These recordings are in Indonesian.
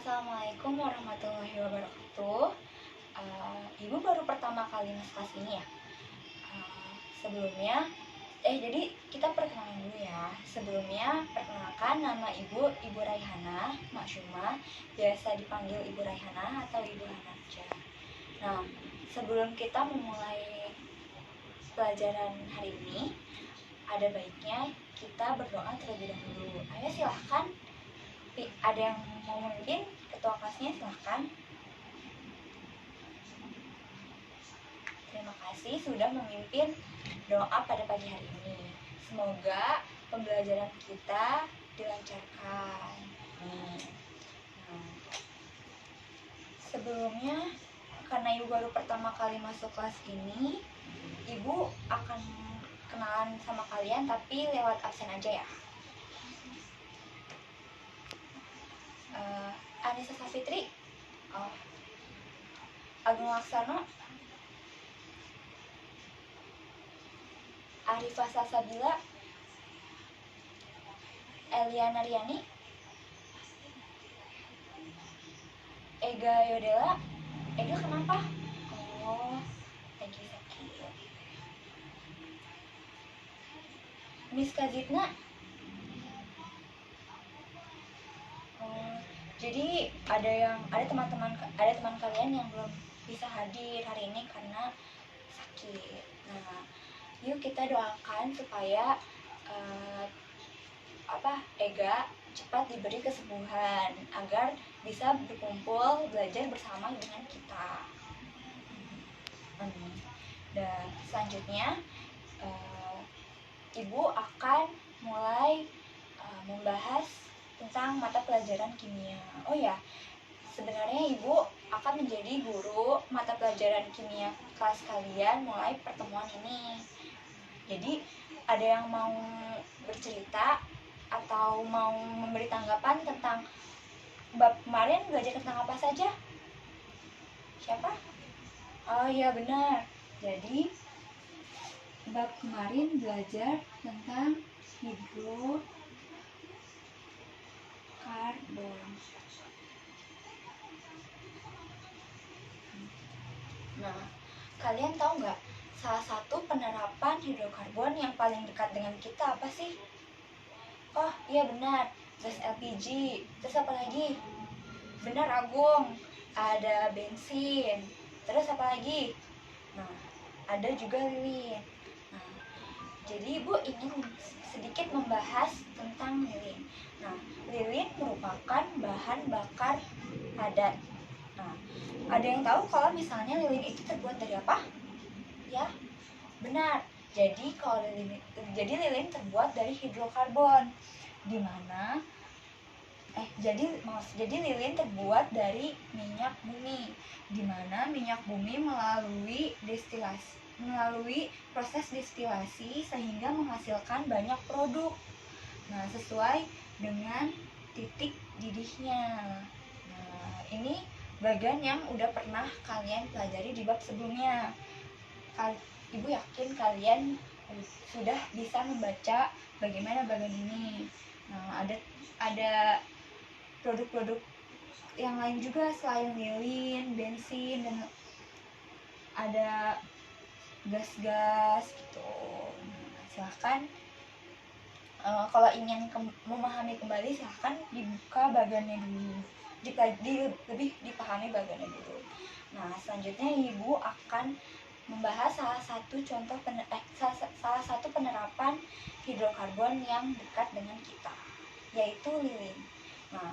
Assalamualaikum warahmatullahi wabarakatuh. Ibu baru pertama kali masuk kelas ini ya. Sebelumnya, jadi kita perkenalan dulu ya. Sebelumnya, perkenalkan nama Ibu Raihana Maksuma, biasa dipanggil Ibu Raihana atau Ibu Hana aja. Nah, sebelum kita memulai pelajaran hari ini, ada baiknya kita berdoa terlebih dahulu. Ayo silahkan. Ada yang mau memimpin? Ketua kelasnya silahkan. Terima kasih sudah memimpin doa pada pagi hari ini. Semoga pembelajaran kita dilancarkan. Sebelumnya, karena Ibu baru pertama kali masuk kelas ini, Ibu akan kenalan sama kalian tapi lewat absen aja ya. Anissa Safitri, Agung Laksana, Arifah Salsabila, Eliana Riani, Ega Yodela. Ega kenapa? Ega sakit. Miss Kazitna. Jadi ada teman kalian yang belum bisa hadir hari ini karena sakit. Nah, yuk kita doakan supaya Ega cepat diberi kesembuhan agar bisa berkumpul belajar bersama dengan kita. Dan selanjutnya Ibu akan mulai membahas tentang mata pelajaran kimia. Oh ya, sebenarnya Ibu akan menjadi guru mata pelajaran kimia kelas kalian mulai pertemuan ini. Jadi ada yang mau bercerita atau mau memberi tanggapan tentang bab kemarin belajar tentang apa saja? Siapa? Oh iya benar. Jadi bab kemarin belajar tentang hidrokarbon. Nah, kalian tahu nggak salah satu penerapan hidrokarbon yang paling dekat dengan kita apa sih? Oh iya benar, gas LPG. Terus apa lagi? Benar Agung, ada bensin. Terus apa lagi? Nah, ada juga lilin. Nah, jadi Ibu ingin sedikit membahas tentang lilin. Nah, lilin merupakan bahan bakar padat. Nah, ada yang tahu kalau misalnya lilin itu terbuat dari apa? Ya, benar. Jadi lilin terbuat dari hidrokarbon. Jadi lilin terbuat dari minyak bumi, di mana minyak bumi melalui proses destilasi sehingga menghasilkan banyak produk. Nah, sesuai dengan titik didihnya. Nah, ini bagian yang udah pernah kalian pelajari di bab sebelumnya. Ibu yakin kalian sudah bisa membaca bagaimana bagian ini. Nah, ada produk-produk yang lain juga selain lilin, bensin, dan ada gas-gas gitu. Nah, silahkan kalau ingin memahami kembali silahkan dibuka bagiannya dulu, lebih dipahami bagiannya dulu. Nah, selanjutnya Ibu akan membahas salah satu penerapan hidrokarbon yang dekat dengan kita, yaitu lilin. Nah,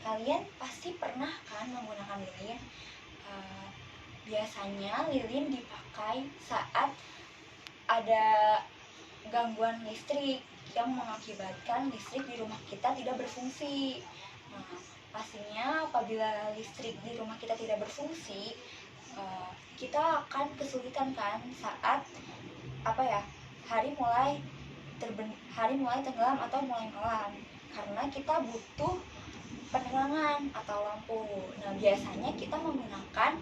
kalian pasti pernah kan menggunakan lilin. Biasanya lilin dipakai saat ada gangguan listrik yang mengakibatkan listrik di rumah kita tidak berfungsi. Nah, pastinya apabila listrik di rumah kita tidak berfungsi, kita akan kesulitan kan saat hari mulai tenggelam atau mulai malam, karena kita butuh penerangan atau lampu. Nah, biasanya kita menggunakan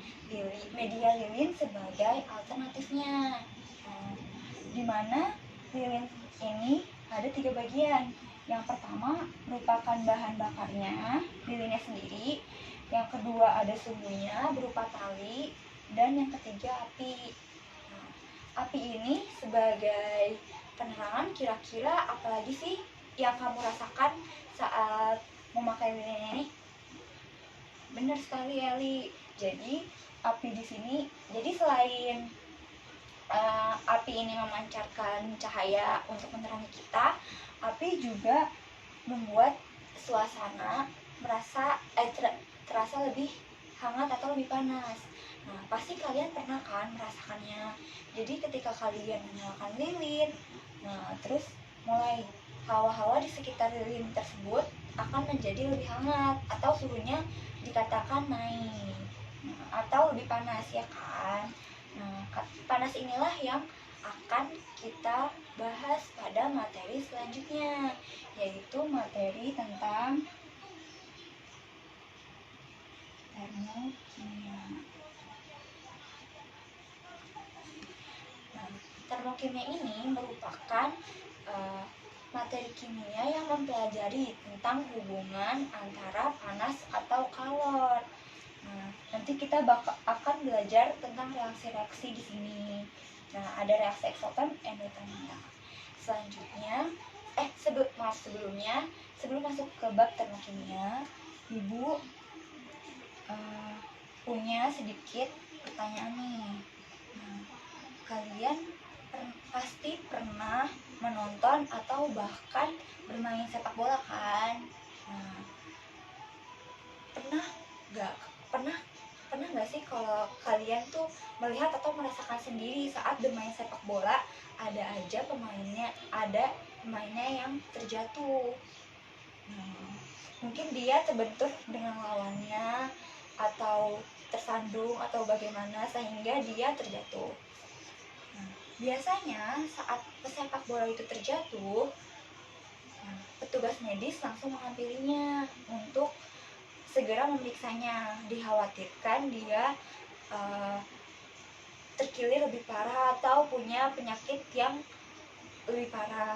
media lilin sebagai alternatifnya. Nah, di mana lilin ini ada 3 bagian. Yang pertama merupakan bahan bakarnya, lilinnya sendiri. Yang kedua ada sumbunya berupa tali, dan yang ketiga api. Nah, api ini sebagai penerangan, kira-kira apalagi sih yang kamu rasakan saat memakai lilin ini? Benar sekali, Eli. Jadi api di sini, jadi selain api ini memancarkan cahaya untuk menerangi kita, api juga membuat suasana terasa lebih hangat atau lebih panas. Nah, pasti kalian pernah kan merasakannya. Jadi ketika kalian menyalakan lilin, nah terus mulai hawa-hawa di sekitar lilin tersebut akan menjadi lebih hangat atau suhunya dikatakan naik, atau lebih panas, ya kan? Nah, panas inilah yang akan kita bahas pada materi selanjutnya, yaitu materi tentang termokimia. Nah, termokimia ini merupakan materi kimia yang mempelajari tentang hubungan antara panas atau kalor. Nah, nanti kita akan belajar tentang reaksi-reaksi di sini. Nah, ada reaksi eksoterm, endoterm. Selanjutnya, sebelum masuk ke bab termokimia, Ibu punya sedikit pertanyaan nih. Nah, kalian pasti pernah menonton atau bahkan bermain sepak bola kan? Nah, pernah nggak sih kalau kalian tuh melihat atau merasakan sendiri saat bermain sepak bola ada pemainnya yang terjatuh. Nah, mungkin dia terbentur dengan lawannya atau tersandung atau bagaimana sehingga dia terjatuh. Nah, biasanya saat pesepak bola itu terjatuh, petugas medis langsung menghampirinya untuk segera memeriksanya. Dikhawatirkan dia terkilir lebih parah atau punya penyakit yang lebih parah.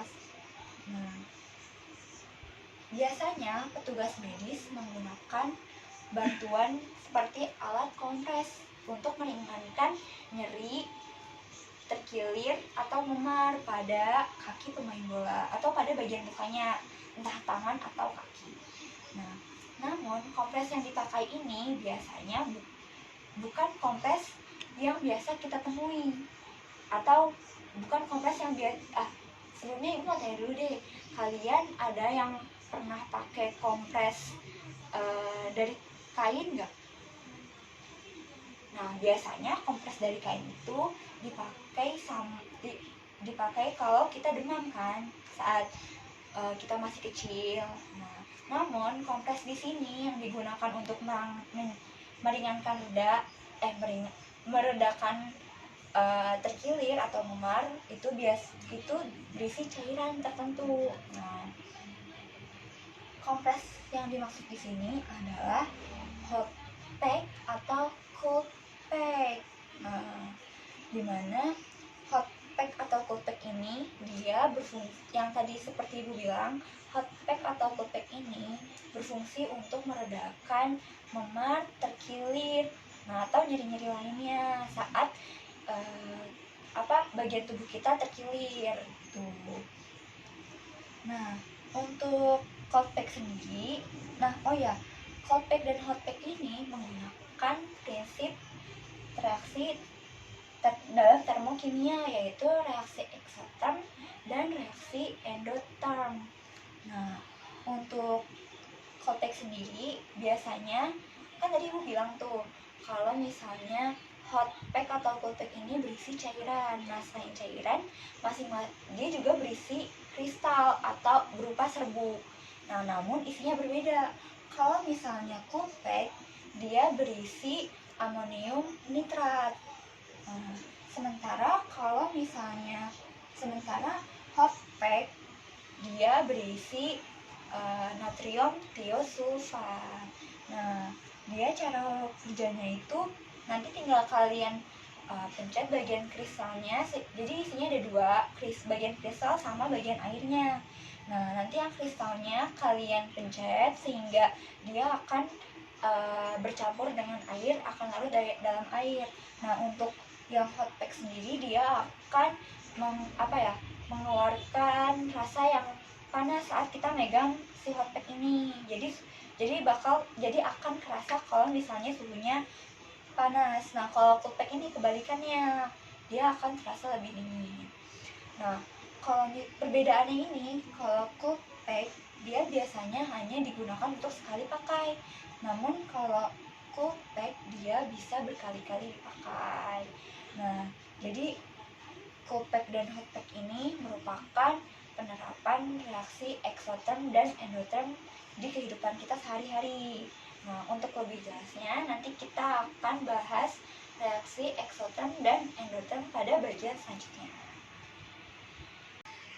Nah, biasanya petugas medis menggunakan bantuan seperti alat kompres untuk meringankan nyeri, terkilir, atau memar pada kaki pemain bola atau pada bagian mukanya, entah tangan atau kaki. Nah, namun kompres yang dipakai ini biasanya bukan kompres yang biasa kita temui, atau bukan kompres yang sebelumnya Ibu mau tanya dulu deh, kalian ada yang pernah pakai kompres dari kain nggak? Nah, biasanya kompres dari kain itu dipakai kalau kita demam kan, saat kita masih kecil. Nah, namun kompres di sini yang digunakan untuk meringankan meredakan terkilir atau memar itu berisi cairan tertentu. Nah, kompres yang dimaksud di sini adalah hot pack atau cold pack. Nah, dimana hot pack atau cold pack ini dia berfungsi, yang tadi seperti Ibu bilang, hot pack atau cold pack ini berfungsi untuk meredakan memar, terkilir, atau nyeri-nyeri lainnya saat bagian tubuh kita terkilir tuh. Nah, untuk cold pack sendiri, cold pack dan hot pack ini menggunakan prinsip reaksi dalam termokimia, yaitu reaksi eksoterm dan reaksi endoterm. Nah, untuk cold pack sendiri biasanya kan tadi Ibu bilang tuh kalau misalnya hot pack atau cold pack ini berisi cairan. Nah, selain cairan, dia juga berisi kristal atau berupa serbuk. Nah, namun isinya berbeda. Kalau misalnya cold pack, dia berisi amonium nitrat. Nah, sementara hot pack dia berisi natrium tiosulfat. Nah, dia cara kerjanya itu nanti tinggal kalian pencet bagian kristalnya. Jadi isinya ada dua, bagian kristal sama bagian airnya. Nah, nanti yang kristalnya kalian pencet sehingga dia akan bercampur dengan air, akan larut dalam air. Nah, untuk yang hot pack sendiri dia akan mengeluarkan rasa yang panas saat kita megang si hot pack ini. Jadi akan kerasa kalau misalnya suhunya panas. Nah, kalau cool pack ini kebalikannya, dia akan terasa lebih dingin. Nah, kalau perbedaannya ini, kalau cool pack dia biasanya hanya digunakan untuk sekali pakai. Namun kalau cool pack dia bisa berkali-kali dipakai. Nah, jadi cool pack dan hot pack ini merupakan penerapan reaksi eksoterm dan endotherm di kehidupan kita sehari-hari. Nah, untuk lebih jelasnya nanti kita akan bahas reaksi eksoterm dan endotherm pada bagian selanjutnya.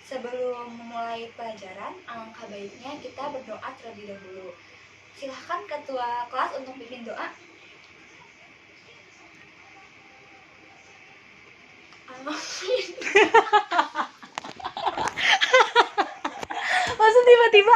Sebelum memulai pelajaran, alangkah baiknya kita berdoa terlebih dahulu. Silahkan ketua kelas untuk pimpin doa. Masa tiba-tiba